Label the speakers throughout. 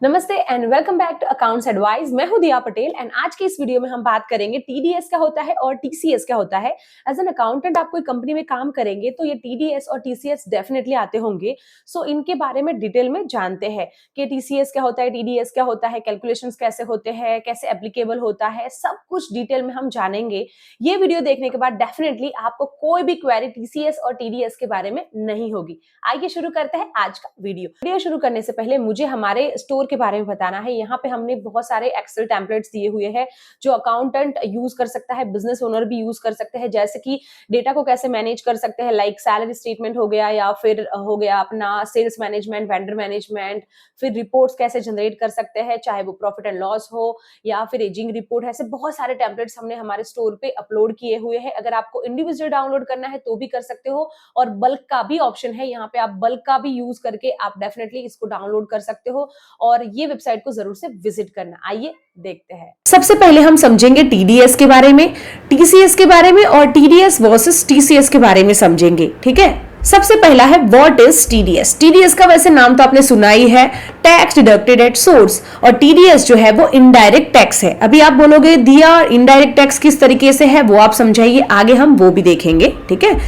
Speaker 1: नमस्ते and welcome back to accounts advice. मैं हूं दिया पटेल एंड आज की इस वीडियो में हम बात करेंगे टीडीएस क्या होता है और टीसीएस क्या होता है। एज एन अकाउंटेंट आप कोई कंपनी में काम करेंगे तो ये टीडीएस और टीसीएस डेफिनेटली आते होंगे। सो इनके बारे में डिटेल में जानते हैं कि टीसीएस क्या होता है, टीडीएस क्या होता है, कैलकुलेशंस कैसे होते हैं, कैसे एप्लीकेबल होता है, सब कुछ डिटेल में हम जानेंगे। ये वीडियो देखने के बाद डेफिनेटली आपको कोई भी क्वेरी टीसीएस और टीडीएस के बारे में नहीं होगी। आइए शुरू करते हैं आज का वीडियो शुरू करने से पहले मुझे हमारे स्टोर के बारे में बताना है। यहाँ पे हमने बहुत सारे एक्सेल टेम्पलेट्स दिए हुए हैं जो अकाउंटेंट यूज कर सकता है, बिजनेस ओनर भी यूज कर सकते हैं, जैसे कि डेटा को कैसे मैनेज कर सकते हैं, लाइक सैलरी स्टेटमेंट हो गया या फिर हो गया अपना सेल्स मैनेजमेंट, वेंडर मैनेजमेंट, फिर रिपोर्ट्स कैसे जनरेट कर सकते हैं, चाहे वो प्रॉफिट एंड लॉस हो या फिर एजिंग रिपोर्ट। ऐसे बहुत सारे टेम्पलेट्स हमने हमारे स्टोर पे अपलोड किए हुए हैं। अगर आपको इंडिविजुअल डाउनलोड करना है तो भी कर सकते हो और बल्क का भी ऑप्शन है। यहाँ पे आप बल्क का भी यूज करके आप डेफिनेटली इसको डाउनलोड कर सकते हो और ये वेबसाइट को जरूर से विजिट करना। आइए देखते हैं। सबसे पहले हम समझेंगे टीडीएस के बारे में, टीसीएस के बारे में और टीडीएस वर्सेस टीसीएस के बारे में समझेंगे। ठीक है, सबसे पहला है व्हाट इज टीडीएस। टीडीएस का वैसे नाम तो आपने सुना ही है, टैक्स डिडक्टेड एट सोर्स। और टीडीएस जो है वो इनडायरेक्ट टैक्स है। अभी आप बोलोगे दिया इनडायरेक्ट टैक्स किस तरीके से है वो आप समझाइए, आगे हम वो भी देखेंगे। ठीक है,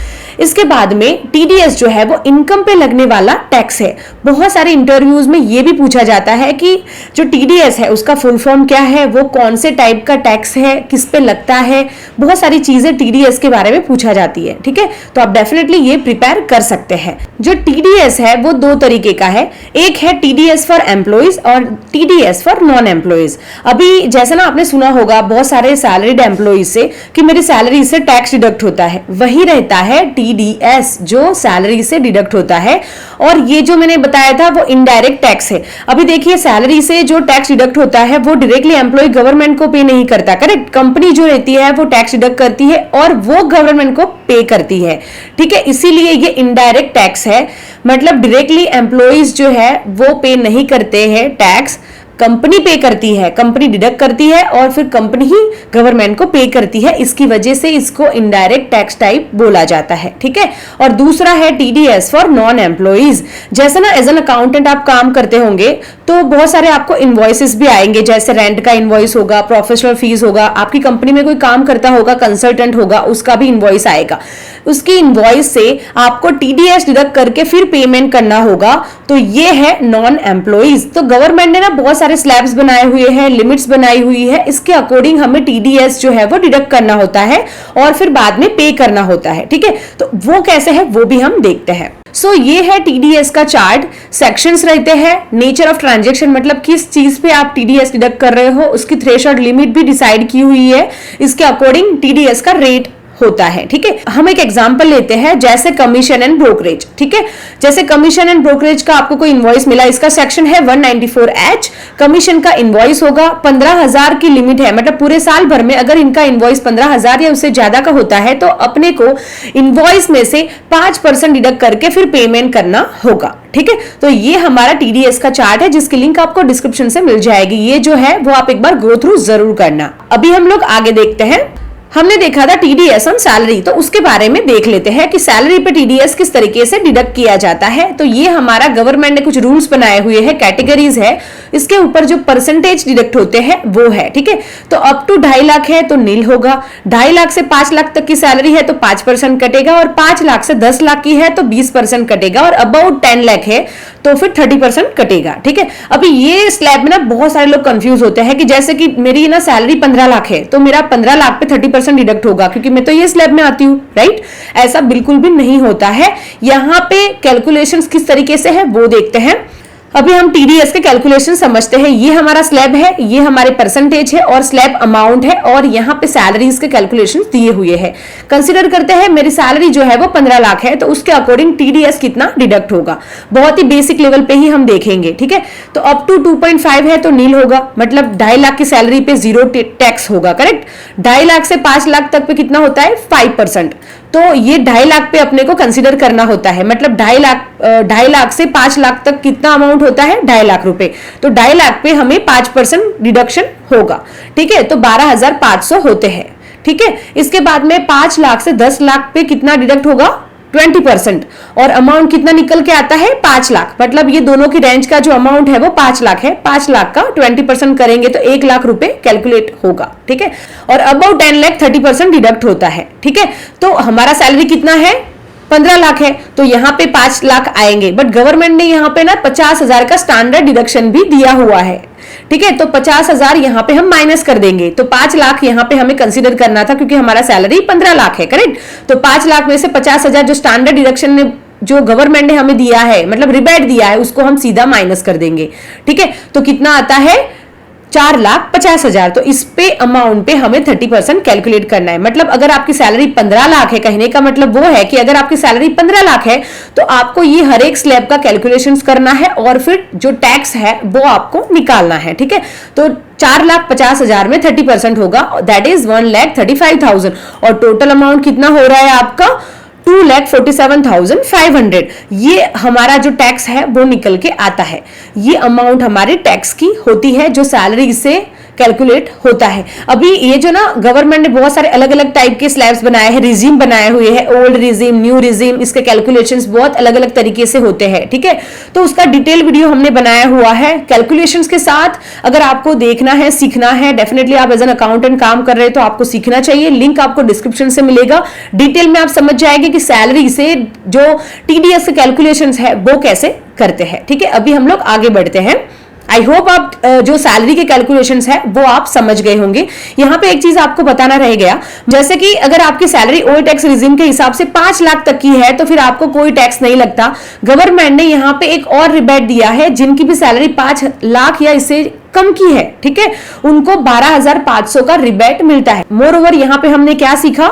Speaker 1: इसके बाद में टीडीएस जो है वो इनकम पे लगने वाला टैक्स है। बहुत सारे इंटरव्यूज में ये भी पूछा जाता है कि जो टीडीएस है उसका फुल फॉर्म क्या है, वो कौन से टाइप का टैक्स है, किस पे लगता है, बहुत सारी चीजें टीडीएस के बारे में पूछा जाती है। ठीक है, तो आप डेफिनेटली ये प्रिपेयर कर सकते हैं। जो टीडीएस है वो दो तरीके का है, एक है टीडीएस फॉर एम्प्लॉइज और टीडीएस फॉर नॉन एम्प्लॉइज। अभी जैसे ना आपने सुना होगा बहुत सारे सैलरीड एम्प्लॉइज से कि मेरी सैलरी से टैक्स डिडक्ट होता है, वही रहता है टीडीएस जो सैलरी से डिडक्ट होता है। और ये जो मैंने बताया था वो इनडायरेक्ट टैक्स है। अभी देखिए सैलरी से जो टैक्स डिडक्ट होता है वो डायरेक्टली एम्प्लॉय गवर्नमेंट को पे नहीं करता, करेक्ट। कंपनी जो रहती है वो टैक्स डिडक्ट करती है और वो गवर्नमेंट को पे करती है। ठीक है, इसीलिए ये इनडायरेक्ट टैक्स है, मतलब डायरेक्टली एम्प्लॉइज जो है वो पे नहीं करते हैं टैक्स, कंपनी पे करती है, कंपनी डिडक्ट करती है और फिर कंपनी ही गवर्नमेंट को पे करती है। इसकी वजह से इसको इनडायरेक्ट टैक्स टाइप बोला जाता है। ठीक है, और दूसरा है टीडीएस फॉर नॉन एम्प्लॉइज। जैसे ना एज एन अकाउंटेंट आप काम करते होंगे तो बहुत सारे आपको इनवॉइसेस भी आएंगे, जैसे रेंट का इनवॉइस होगा, प्रोफेशनल फीस होगा, आपकी कंपनी में कोई काम करता होगा, कंसल्टेंट होगा, उसका भी इनवॉइस आएगा। उसकी इनवॉइस से आपको टीडीएस डिडक्ट करके फिर पेमेंट करना होगा। तो ये है नॉन एम्प्लॉइज। तो गवर्नमेंट ने ना बहुत सारे स्लैब्स बनाए हुए हैं, लिमिट्स बनाई हुई है, इसके अकॉर्डिंग हमें टीडीएस जो है वो डिडक्ट करना होता है और फिर बाद में पे करना होता है। ठीक है, तो वो कैसे है वो भी हम देखते हैं। सो ये है टीडीएस का चार्ट। सेक्शंस रहते हैं, नेचर ऑफ ट्रांजैक्शन मतलब किस चीज पे आप टीडीएस डिडक्ट कर रहे हो, उसकी थ्रेशोल्ड लिमिट भी डिसाइड की हुई है, इसके अकॉर्डिंग टीडीएस का रेट होता है। ठीक है, हम एक एग्जांपल लेते हैं, जैसे कमीशन एंड ब्रोकरेज। ठीक है, जैसे कमीशन एंड ब्रोकरेज का आपको कोई इनवॉइस मिला, इसका सेक्शन है 194H। कमीशन का इनवॉइस होगा, 15,000 की लिमिट है, मतलब पूरे साल भर में अगर इनका इनवॉइस 15,000 या उससे ज्यादा का होता है तो अपने को इनवॉइस में से 5% डिडक्ट करके फिर पेमेंट करना होगा। ठीक है, तो ये हमारा टीडीएस का चार्ट है जिसकी लिंक आपको डिस्क्रिप्शन से मिल जाएगी। ये जो है वो आप एक बार गो थ्रू जरूर करना। अभी हम लोग आगे देखते हैं। हमने देखा था टीडीएस ऑन सैलरी, तो उसके बारे में देख लेते हैं कि सैलरी पे टीडीएस किस तरीके से डिडक्ट किया जाता है। तो ये हमारा गवर्नमेंट ने कुछ रूल्स बनाए हुए हैं, कैटेगरीज है, इसके ऊपर जो परसेंटेज डिडक्ट होते हैं वो है। ठीक है, तो अप टू 2.5 लाख है तो नील होगा, 2.5 लाख से 5 लाख तक की सैलरी है तो 5% कटेगा, और 5 लाख से 10 लाख की है तो 20% कटेगा, और अबाउट 10 लाख है तो फिर 30% कटेगा। ठीक है, अभी ये स्लैब में ना बहुत सारे लोग कंफ्यूज होते हैं कि जैसे कि मेरी ना सैलरी 15 लाख है तो मेरा 15 लाख पे 30% डिडक्ट होगा क्योंकि मैं तो ये स्लैब में आती हूँ, राइट। ऐसा बिल्कुल भी नहीं होता है। यहाँ पे कैलकुलेशंस किस तरीके से है वो देखते हैं। अभी हम टीडीएस के कैलकुलेशन समझते हैं। ये हमारा स्लैब है, ये हमारे परसेंटेज है और स्लैब अमाउंट है, और यहाँ पे सैलरीज के कैलकुलेशन दिए हुए हैं। कंसीडर करते हैं मेरी सैलरी जो है वो 15 लाख है तो उसके अकॉर्डिंग टीडीएस कितना डिडक्ट होगा, बहुत ही बेसिक लेवल पे ही हम देखेंगे। ठीक है, तो अप टू 2.5 है तो नील होगा, मतलब 2.5 लाख की सैलरी पे 0 टैक्स होगा, करेक्ट। 2.5 लाख से 5 लाख तक पे कितना होता है 5%, तो ये 2.5 लाख पे अपने को कंसीडर करना होता है। मतलब 2.5 लाख से 5 लाख तक कितना अमाउंट होता है 2.5 लाख रुपए, तो 2.5 लाख पे हमें 5% डिडक्शन होगा। ठीक है, तो 12,500 होते हैं। ठीक है, इसके बाद में 5 लाख से 10 लाख पे कितना डिडक्ट होगा 20%, और अमाउंट कितना निकल के आता है 5 लाख। मतलब ये दोनों की रेंज का जो अमाउंट है वो 5 लाख है। 5 लाख का 20% करेंगे तो 1 लाख रुपए कैलकुलेट होगा, ठीक है। और अबाउट 10 लाख 30% डिडक्ट होता है, ठीक है। तो हमारा सैलरी कितना है 15 लाख है, तो यहाँ पे 5 लाख आएंगे, बट गवर्नमेंट ने यहाँ पे ना 50,000 का स्टैंडर्ड डिडक्शन भी दिया हुआ है, ठीक है। तो 50,000 यहाँ पे हम माइनस कर देंगे, तो 5 लाख यहाँ पे हमें कंसीडर करना था क्योंकि हमारा सैलरी 15 लाख है, करेक्ट। तो 5 लाख में से 50,000 जो स्टैंडर्ड डिडक्शन ने जो गवर्नमेंट ने हमें दिया है, मतलब रिबेट दिया है, उसको हम सीधा माइनस कर देंगे, ठीक है। तो कितना आता है 4,50,000। तो इस पे अमाउंट पे हमें 30% कैलकुलेट करना है। मतलब अगर आपकी सैलरी 15 लाख है, कहने का मतलब वो है कि अगर आपकी सैलरी 15 लाख है तो आपको ये हर एक स्लैब का कैलकुलेशंस करना है और फिर जो टैक्स है वो आपको निकालना है, ठीक है। तो 4,50,000 में 30% होगा, दैट इज 1,35,000, और टोटल अमाउंट कितना हो रहा है आपका 2,47,500। ये हमारा जो टैक्स है वो निकल के आता है। ये अमाउंट हमारे टैक्स की होती है जो सैलरी से कैलकुलेट होता है। अभी ये जो ना गवर्नमेंट ने बहुत सारे अलग अलग टाइप के स्लैब्स बनाए हैं, रिजीम बनाए हुए हैं, ओल्ड रिजीम, न्यू रिजीम, इसके कैलकुलेशंस बहुत अलग अलग तरीके से होते हैं, ठीक है। तो उसका डिटेल वीडियो हमने बनाया हुआ है कैलकुलेशंस के साथ। अगर आपको देखना है, सीखना है, डेफिनेटली आप एज एन अकाउंटेंट काम कर रहे हैं तो आपको सीखना चाहिए। लिंक आपको डिस्क्रिप्शन से मिलेगा, डिटेल में आप समझ जाएंगे कि सैलरी से जो टीडीएस के कैलकुलेशंस है वो कैसे करते हैं, ठीक है। अभी हम लोग आगे बढ़ते हैं। आई होप आप जो सैलरी के कैलकुलेशंस है वो आप समझ गए होंगे। यहाँ पे एक चीज आपको बताना रह गया, जैसे कि अगर आपकी सैलरी ओल्ड टैक्स रिजीम के हिसाब से 5 लाख तक की है तो फिर आपको कोई टैक्स नहीं लगता। गवर्नमेंट ने यहाँ पे एक और रिबेट दिया है, जिनकी भी सैलरी 5 लाख या इससे कम की है, ठीक है, उनको 12,500 का रिबेट मिलता है। मोर ओवर यहाँ पे हमने क्या सीखा,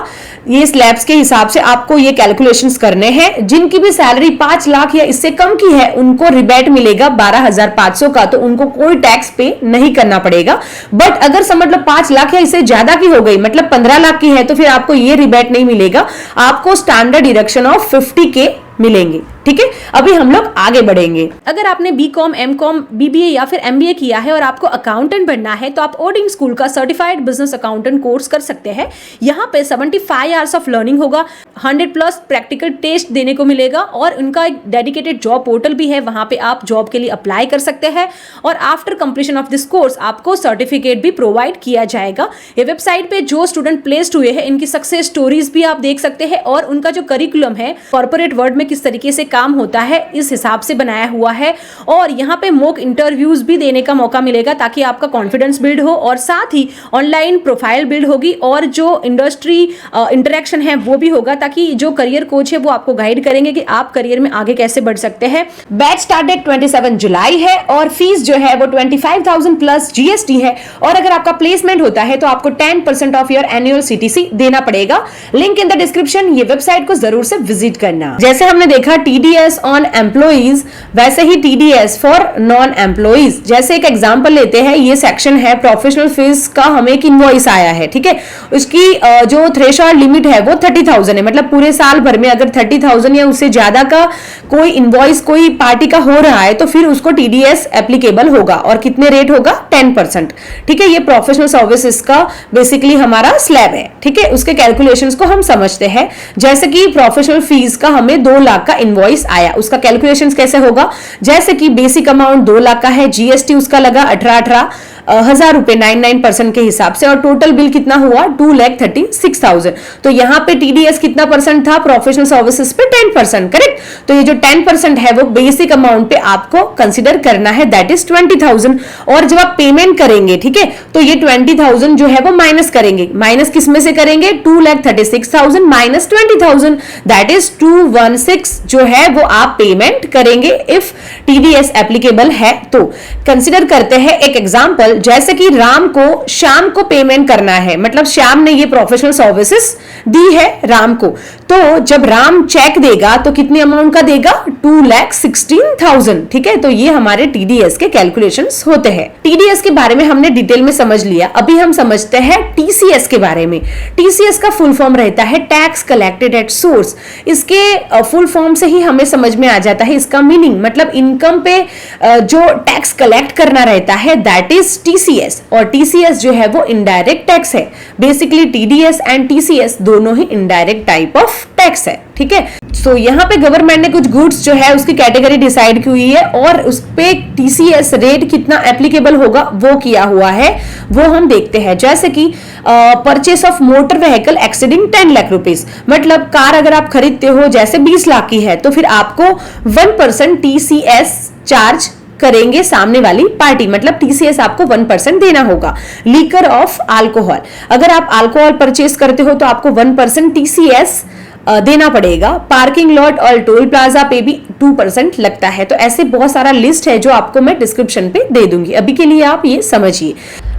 Speaker 1: ये स्लैब्स के हिसाब से आपको ये कैलकुलेशंस करने हैं। जिनकी भी सैलरी 5 लाख या इससे कम की है उनको रिबेट मिलेगा 12,500 का, तो उनको कोई टैक्स पे नहीं करना पड़ेगा। बट अगर समझ लो 5 लाख या इससे ज्यादा की हो गई, मतलब 15 लाख की है, तो फिर आपको ये रिबेट नहीं मिलेगा, आपको स्टैंडर्ड डिडक्शन ऑफ 50K मिलेंगे, ठीक है। अभी हम लोग आगे बढ़ेंगे। अगर आपने बीकॉम, एमकॉम, बीबीए या फिर एमबीए किया है और आपको अकाउंटेंट बनना है तो आप ओडिंग स्कूल का सर्टिफाइड बिजनेस अकाउंटेंट कोर्स कर सकते हैं। यहाँ पे 75 आवर्स ऑफ लर्निंग होगा, 100+ प्रैक्टिकल टेस्ट देने को मिलेगा, और उनका एक डेडिकेटेड जॉब पोर्टल भी है, वहां पे आप जॉब के लिए अप्लाई कर सकते हैं। और after completion of this course आपको सर्टिफिकेट भी प्रोवाइड किया जाएगा। ये वेबसाइट पे जो स्टूडेंट प्लेस्ड हुए हैं इनकी सक्सेस स्टोरीज भी आप देख सकते हैं, और उनका जो करिकुलम है कॉर्पोरेट वर्ल्ड में किस तरीके से काम होता है इस हिसाब से बनाया हुआ है। और यहाँ पे मॉक इंटरव्यूज भी देने का मौका मिलेगा ताकि आपका कॉन्फिडेंस बिल्ड हो, और साथ ही ऑनलाइन प्रोफाइल बिल्ड होगी, और जो इंडस्ट्री इंटरेक्शन है वो भी होगा, ताकि जो करियर कोच है वो आपको गाइड करेंगे कि आप करियर में आगे कैसे बढ़ सकते हैं। बैच स्टार्ट डेट 27 जुलाई है, और फीस जो है वो 25,000 प्लस जीएसटी है। और अगर आपका प्लेसमेंट होता है तो आपको 10% ऑफ योर एनुअल सीटीसी देना पड़ेगा। लिंक इन द डिस्क्रिप्शन, ये वेबसाइट को जरूर से विजिट करना। जैसे हमने देखा टीडीएस ऑन एम्प्लॉइज, वैसे ही टीडीएस फॉर नॉन एम्प्लॉइज। जैसे एक एग्जांपल लेते हैं, ये सेक्शन है प्रोफेशनल फीस का, हमें एक इनवॉइस आया है, ठीक है। उसकी जो थ्रेशोल्ड लिमिट है वो 30,000 है, मतलब पूरे साल भर में अगर 30,000 या उससे ज्यादा का कोई इनवॉइस कोई पार्टी का हो रहा है तो फिर उसको टीडीएस एप्लीकेबल होगा, और कितने रेट होगा 10%, ठीक है। ये प्रोफेशनल सर्विसेज का बेसिकली हमारा स्लैब है, ठीक है। उसके कैलकुलेशंस को हम समझते हैं। जैसे कि प्रोफेशनल फीस का हमें 2 लाख का इनवॉइस आया, उसका कैलकुलेशन कैसे होगा, जैसे कि बेसिक अमाउंट 2 लाख का है, जीएसटी उसका लगा 18,000 रुपए 99% के हिसाब से, और टोटल बिल कितना हुआ 2,36,000। तो यहाँ पे टीडीएस कितना परसेंट था, प्रोफेशनल सर्विसेज पे 10%, करेक्ट। तो ये जो 10% है वो बेसिक अमाउंट पे आपको कंसिडर करना है, दैट इज 20,000। और जब आप पेमेंट करेंगे, ठीक है, तो ये 20,000 जो है वो माइनस करेंगे। माइनस किस में से करेंगे, 2,36,000 माइनस 20,000, दैट इज 216 जो है वो आप पेमेंट करेंगे इफ टीडीएस एप्लीकेबल है। तो कंसिडर करते हैं एक एग्जांपल, जैसे कि राम को शाम को पेमेंट करना है, मतलब श्याम ने ये प्रोफेशनल सर्विसेज दी है राम को, तो जब राम चेक देगा तो कितने अमाउंट का देगा 2,16,000, ठीक है। तो ये हमारे टीडीएस के कैलकुलेशंस होते हैं। टीडीएस के बारे में हमने डिटेल में समझ लिया, अभी हम समझते हैं टीसीएस के बारे में। टीसीएस का फुल फॉर्म रहता है टैक्स कलेक्टेड एट सोर्स। इसके फुल फॉर्म से ही हमें समझ में आ जाता है इसका मीनिंग, मतलब इनकम पे जो टैक्स कलेक्ट करना रहता है दैट इज टीसीएस। और टीसीएस जो है वो इनडायरेक्ट टैक्स है। बेसिकली टीडीएस एंड टीसीएस दोनों ही इनडायरेक्ट टाइप ऑफ टैक्स है, ठीक है। सो यहाँ पे गवर्नमेंट ने कुछ गुड्स जो है उसकी कैटेगरी डिसाइड की हुई है और उस पे टीसीएस रेट कितना एप्लीकेबल होगा वो किया हुआ है, वो हम देखते हैं। जैसे कि purchase of motor vehicle exceeding 10 lakh rupees, मतलब कार अगर आप खरीदते हो जैसे 20 लाख की है तो फिर आपको 1% टीसीएस चार्ज करेंगे सामने वाली पार्टी, मतलब टीसीएस आपको 1% देना होगा। लीकर ऑफ अल्कोहल, अगर आप अल्कोहल परचेस करते हो तो आपको 1% टीसीएस देना पड़ेगा। पार्किंग लॉट और टोल प्लाजा पे भी 2% लगता है। तो ऐसे बहुत सारा लिस्ट है जो आपको मैं डिस्क्रिप्शन पे दे दूंगी, अभी के लिए आप ये समझिए।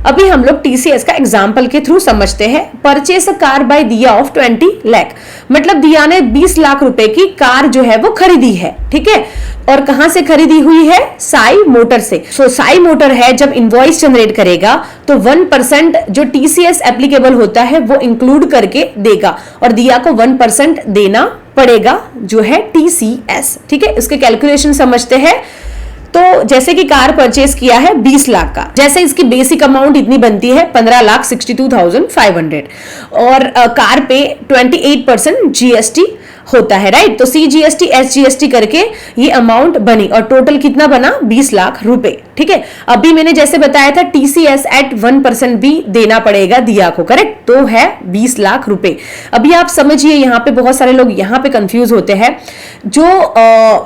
Speaker 1: अभी हम लोग टीसीएस का एग्जाम्पल के थ्रू समझते हैं। परचेस अ कार बाय दिया ऑफ 20 लाख, मतलब दिया ने 20 लाख रुपए की कार जो है वो खरीदी है, ठीक है। और कहां से खरीदी हुई है? साई मोटर से। सो साई मोटर है जब इनवॉइस जनरेट करेगा तो 1% जो टीसीएस एप्लीकेबल होता है वो इंक्लूड करके देगा और दिया को 1% देना पड़ेगा जो है टीसीएस, ठीक है। इसके कैलकुलेशन समझते हैं। तो जैसे कि कार परचेस किया है 20 लाख का, जैसे इसकी बेसिक अमाउंट इतनी बनती है 15,62,500 और कार पे 28% जीएसटी होता है, राइट। तो सीजीएसटी एसजीएसटी करके ये अमाउंट बनी और टोटल कितना बना? 20 लाख रुपए, ठीक है। अभी मैंने जैसे बताया था टीसीएस एट 1% भी देना पड़ेगा दिया को, करेक्ट, तो है 20 लाख रुपए। अभी आप समझिए, यहाँ पे बहुत सारे लोग यहाँ पे कंफ्यूज होते हैं। जो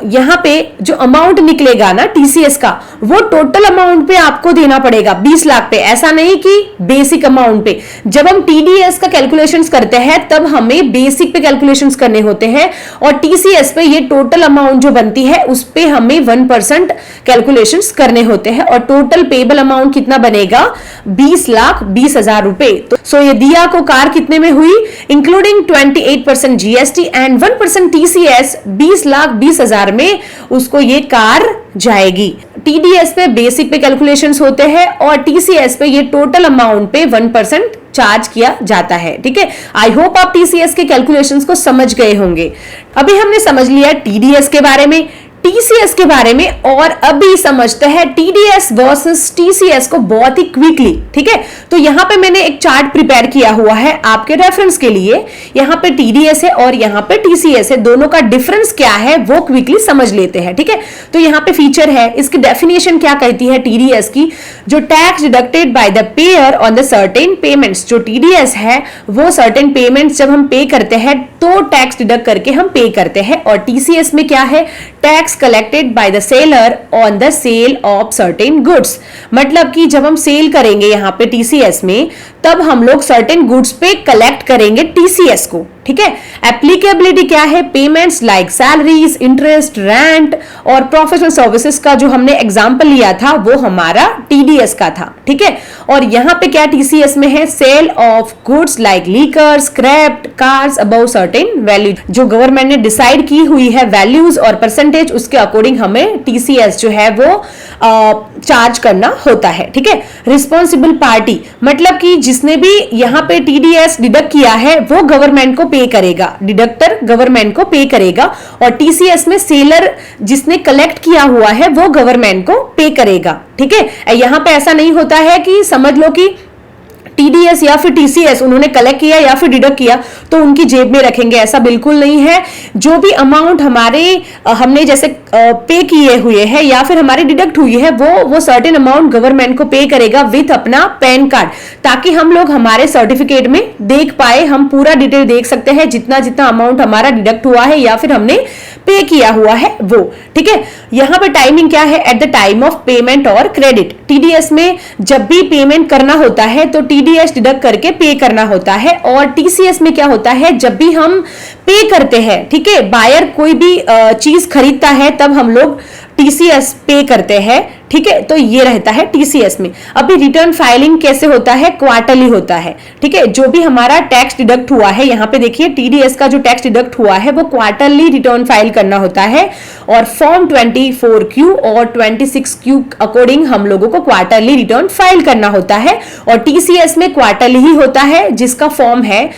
Speaker 1: यहाँ पे जो अमाउंट निकलेगा ना टीसीएस का, वो टोटल अमाउंट पे आपको देना पड़ेगा 20 लाख पे, ऐसा नहीं कि बेसिक अमाउंट पे। जब हम टीडीएस का कैलकुलेशन करते हैं तब हमें बेसिक पे कैलकुलेशन करने होते हैं और टीसीएस पे ये टोटल अमाउंट जो बनती है उस पे हमें 1% कैलकुलेशंस करने होते हैं और टोटल पेबल अमाउंट कितना बनेगा? 20,20,000 रुपए। तो सो ये दिया को कार कितने में हुई? इंक्लूडिंग 28% जीएसटी एंड 1% टीसीएस 20,20,000 में उसको ये कार जाएगी। टीडीएस पे बेसिक पे कैलकुलेशंस होते हैं और टीसीएस पे ये टोटल अमाउंट पे 1% चार्ज किया जाता है, ठीक है। आई होप आप टीसीएस के कैलकुलेशंस को समझ गए होंगे। अभी हमने समझ लिया टीडीएस के बारे में, टीसीएस के बारे में, और अभी समझते हैं टीडीएस वर्सेस टीसीएस को बहुत ही क्विकली, ठीक है। तो यहां पे मैंने एक चार्ट प्रिपेयर किया हुआ है आपके रेफरेंस के लिए। यहां पे टीडीएस है और यहां पे टीसीएस है, दोनों का डिफरेंस क्या है वो क्विकली समझ लेते हैं, ठीक है। तो यहां पे फीचर है, इसकी डेफिनेशन क्या कहती है टीडीएस की? जो tax deducted by the pair on the certain payments, जो टीडीएस है वो सर्टेन पेमेंट्स जब हम पे करते हैं तो टैक्स डिडक्ट करके हम पे करते हैं। और टीसीएस में क्या है? Tax collected by the seller on the sale of certain goods, मतलब कि जब हम सेल करेंगे यहाँ पे टीसीएस में तब हम लोग सर्टेन गुड्स पे कलेक्ट करेंगे टीसीएस को, ठीक है। एप्लीकेबिलिटी क्या है? Payments like salaries, interest, rent और प्रोफेशनल सर्विसेज का जो हमने एग्जांपल लिया था वो हमारा टीडीएस का था, ठीक है। और यहाँ पे क्या टीसीएस में है? Sale of goods like liquor, scrap, cars above certain value, जो गवर्नमेंट ने डिसाइड की हुई है वैल्यूज और परसेंटेज, उसके अकॉर्डिंग हमें टीसीएस जो है वो चार्ज करना होता है, ठीक है। रिस्पॉन्सिबल पार्टी, मतलब कि जिसने भी यहाँ पे टीडीएस डिडक्ट किया है वो गवर्नमेंट को पे करेगा, डिडक्टर गवर्नमेंट को पे करेगा। और टीसीएस में सेलर जिसने कलेक्ट किया हुआ है वो गवर्नमेंट को पे करेगा, ठीक है। यहाँ पे ऐसा नहीं होता है कि समझ लो कि टीडीएस या फिर टीसीएस उन्होंने कलेक्ट किया या फिर डिडक्ट किया तो उनकी जेब में रखेंगे, ऐसा बिल्कुल नहीं है। जो भी अमाउंट हमने जैसे पे किए हुए हैं या फिर हमारी डिडक्ट हुई है वो सर्टेन अमाउंट गवर्नमेंट को पे करेगा विथ अपना पैन कार्ड, ताकि हम लोग हमारे सर्टिफिकेट में देख पाए, हम पूरा डिटेल देख सकते हैं जितना जितना अमाउंट हमारा डिडक्ट हुआ है या फिर हमने पे किया हुआ है वो, ठीक है। यहाँ पे टाइमिंग क्या है? At the time of payment और क्रेडिट। टीडीएस में जब भी पेमेंट करना होता है तो टीडीएस डिडक्ट करके पे करना होता है, और टीसीएस में क्या होता है? जब भी हम पे करते हैं, ठीक है, बायर कोई भी चीज खरीदता है तब हम लोग टीसीएस पे करते हैं, ठीक है। तो ये रहता है टीसीएस में। अभी रिटर्न फाइलिंग कैसे होता है? क्वार्टरली होता है, ठीक है। जो भी हमारा टैक्स डिडक्ट हुआ है, यहाँ पे देखिए टीडीएस का जो टैक्स डिडक्ट हुआ है वो क्वार्टरली रिटर्न फाइल करना होता है, और फॉर्म 24Q और 26Q अकॉर्डिंग हम लोगों को क्वार्टरली रिटर्न फाइल करना होता है। और टीसीएस में क्वार्टरली ही होता है, जिसका फॉर्म है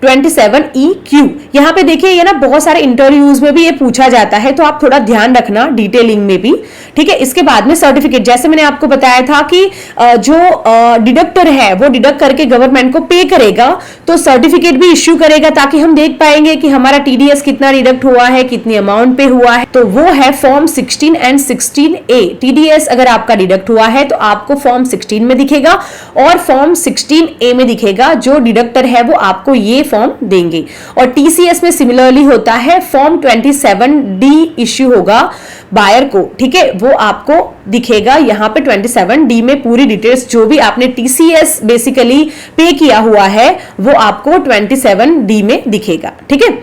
Speaker 1: 27EQ। यहाँ पे देखिए ये ना बहुत सारे इंटरव्यूज में भी ये पूछा जाता है, तो आप थोड़ा ध्यान रखना डिटेलिंग में भी, ठीक है। इसके बाद में सर्टिफिकेट, जैसे मैंने आपको बताया था कि जो डिडक्टर है वो डिडक्ट करके गवर्नमेंट को पे करेगा, तो सर्टिफिकेट भी इश्यू करेगा ताकि हम देख पाएंगे कि हमारा टीडीएस कितना डिडक्ट हुआ है, कितनी अमाउंट पे हुआ है। तो वो है फॉर्म 16 एंड 16A। टीडीएस अगर आपका डिडक्ट हुआ है तो आपको फॉर्म 16 में दिखेगा और फॉर्म 16A में दिखेगा। जो डिडक्टर है वो आपको ये फॉर्म देंगे। और टीसीएस में सिमिलरली होता है, फॉर्म 27D इश्यू होगा बायर को, ठीक है, वो आपको दिखेगा यहाँ पे 27D में पूरी डिटेल्स, जो भी आपने टीसीएस बेसिकली पे किया हुआ है वो आपको 27D में दिखेगा, ठीक है।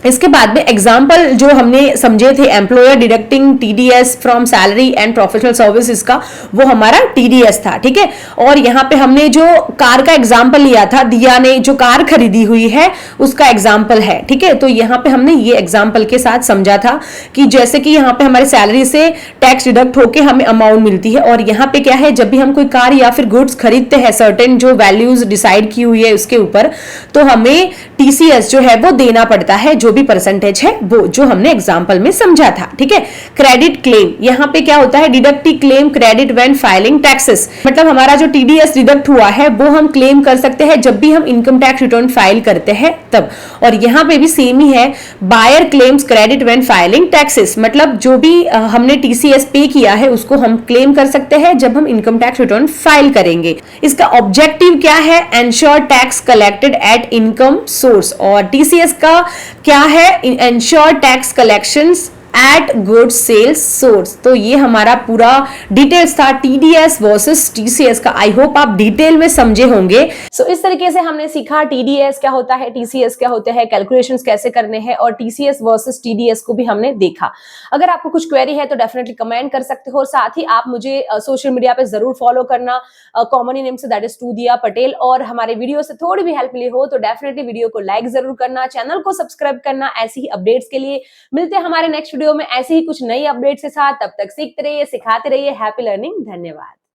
Speaker 1: इसके बाद में एग्जाम्पल जो हमने समझे थे, employer deducting TDS from salary and professional services का, वो हमारा टीडीएस था, ठीक है। और यहाँ पे हमने जो कार का एग्जाम्पल लिया था, दिया ने जो कार खरीदी हुई है उसका एग्जाम्पल है, ठीक है। तो यहाँ पे हमने ये एग्जाम्पल के साथ समझा था कि जैसे कि यहाँ पे हमारे सैलरी से टैक्स डिडक्ट होके हमें अमाउंट मिलती है, और यहाँ पे क्या है, जब भी हम कोई कार या फिर गुड्स खरीदते हैं, सर्टेन जो वैल्यूज डिसाइड की हुई है उसके ऊपर, तो हमें टीसीएस जो है वो देना पड़ता है, जो भी परसेंटेज है वो, जो हमने एग्जांपल में समझा था, ठीक है। क्रेडिट क्लेम, यहाँ पे क्या होता है, deductive claim credit when filing taxes, मतलब हमारा जो टीडीएस डिडक्ट हुआ है वो हम क्लेम कर सकते हैं जब भी हम इनकम टैक्स रिटर्न फाइल करते हैं तब। और यहाँ पे भी सेम ही है, buyer claims credit when filing taxes, मतलब जो भी हमने टीसीएस पे किया है उसको हम क्लेम कर सकते हैं जब हम इनकम टैक्स रिटर्न फाइल करेंगे। इसका ऑब्जेक्टिव क्या है, ensure tax collected at income source, और टीसीएस का क्या है, ensure tax collections at good sales source. तो ये हमारा पूरा डिटेल्स था टीडीएस वर्सेस टीसीएस का। आई होप आप डिटेल में समझे होंगे। सो इस तरीके से हमने सीखा टीडीएस क्या होता है, टीसीएस क्या होते हैं, कैलकुलेशंस कैसे करने हैं, और टीसीएस वर्सेस टीडीएस को भी हमने देखा। अगर आपको कुछ क्वेरी है तो डेफिनेटली कमेंट कर सकते हो, और साथ ही आप मुझे सोशल मीडिया पे जरूर फॉलो करना, कॉमन नेम से, दैट इज टूदिया पटेल। और हमारे वीडियो से थोड़ी भी हेल्प मिली हो तो डेफिनेटली वीडियो को लाइक जरूर करना, चैनल को सब्सक्राइब करना ऐसी ही अपडेट्स के लिए। मिलते हैं हमारे नेक्स्ट वीडियो में ऐसे ही कुछ नई अपडेट्स के साथ, तब तक सीखते रहिए, सिखाते रहिए। हैप्पी लर्निंग, धन्यवाद।